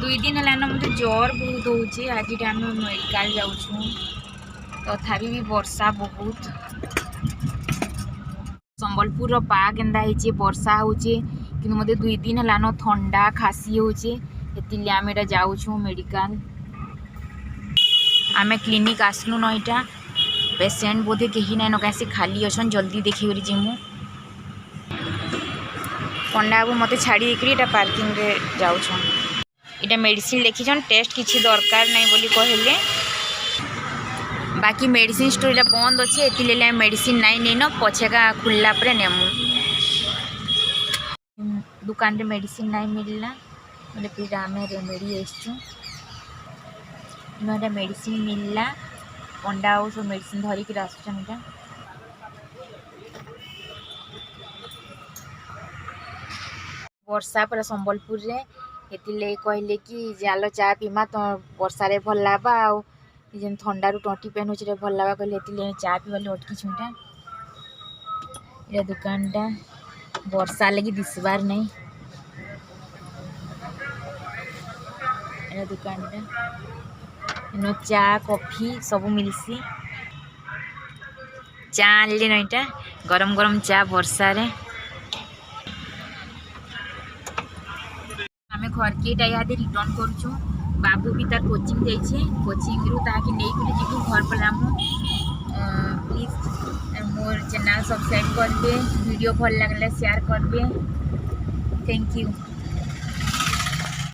दुई दिन है मतलब ज्वर बहुत होचे। आज आम मेडिकल जाऊँ तथापि भी वर्षा बहुत। संबलपुर पाग केन्दा होचे वर्षा होचे कि मत दुई दिन है ठंडा खासी होचे हेतिले आम एटा जाऊँ मेडिकल। आम क्लिनिक आसलु न इटा पेसेंट बोधे कहीं ना न कैसे खाली अच्छा जल्दी देखी कर जीमु। पंडा बाबू मत छाड़ी पार्किंग रे जाऊँ। इटा मेडिसिन लिखीछन टेस्ट किसी दरकार नहीं बोली कहले। बाकी मेडिसिन स्टोर इटा बंद अच्छे एतिले मेडिसिन नाई नहीं न पछेका खुलला पर नेमु। दुकान रे मेडिसिन नाई मिलला बोले फिर आम रेमेडी आसचु इनटा मेडिसिन मिलला। पंडा बाबू सब मेडिसिन धरिक आसुचन। इटा वर्षा पर संबलपुर रे हेतिले कहले कि जालो चा पीमा तो वर्षा रे भल लाबा आ जेन ठंडा रु टंटी पेन होचे भल लाबा कहले हेतिले चा पीवाले अटकी छुटा। ये दुकान टा वर्षा लगी दिसबार नहीं। ये दुकान टा नो चा कॉफी सब मिलसी। चा आनली नईटा गरम गरम चा वर्षा रे। आम घर के इहादे रिटर्न करूँ। बाबू भी तार कोचिंग जाइए कोचिंग रु ताकि नहीं कर जीवु घर Palamu. Please more channel subscribe करबे वीडियो भल लगले शेयर करबे। Thank you.